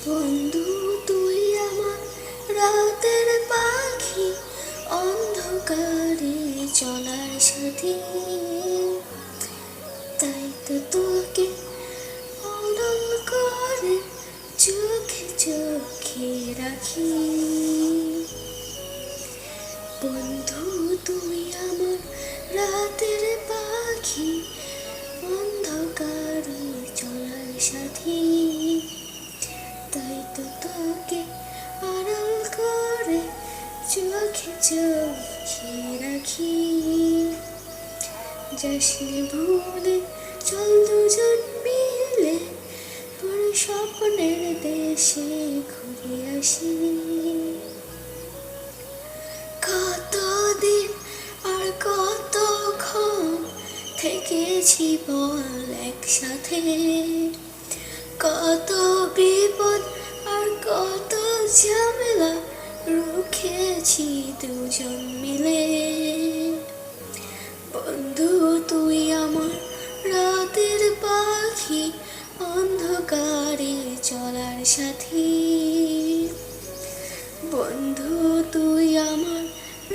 বন্ধু তুই আমার রাতের পাখি, অন্ধকারে চলার সাথী। তাই তো তোকে আড়াল করে চোখে চোখে রাখি। বন্ধু তুই আমার রাতের পাখি, অন্ধকারে চলার সাথী। তাই তো তোকে আড়াল করে চোখে চোখে রাখি। যাসনি ভুলে, চল দুজন মিলে তোর স্বপ্নের দেশে ঘুরে আসি। কতদিন আর কতক্ষণ থেকেছি বল একসাথে, কত বিপদ আর কত ঝামেলা রুখেছি দুজন মিলে। বন্ধু তুই আমার রাতের পাখি, অন্ধকারে চলার সাথী। বন্ধু তুই আমার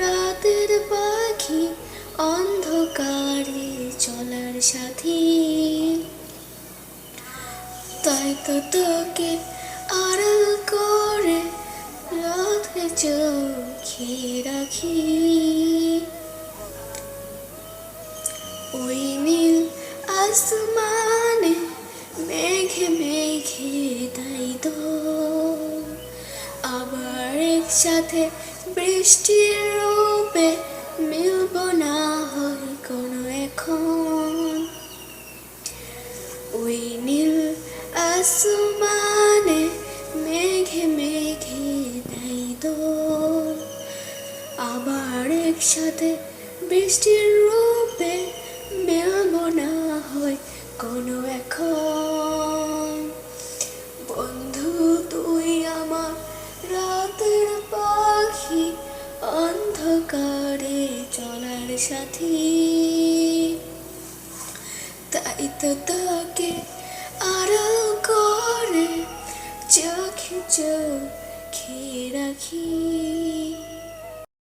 রাতের পাখি, অন্ধকারে চলার সাথী। তাই তো তোকে আড়াল করে রাতে চোখে রাখি। ওই নীল আসমানে মেঘে মেঘে তাই তো আবার একসাথে বৃষ্টির রূপে মিলব না হয় কোনো এখন। ওই নীল আসমানে মেঘে মেঘে তাই তো আবার একসাথে বৃষ্টির রূপে মিলব না হয় কোনো এখন। বন্ধু তুই আমার রাতের পাখি, অন্ধকারে চলার সাথী। তাই তো তোকে আড়াল করে চোখে চোখে রাখি।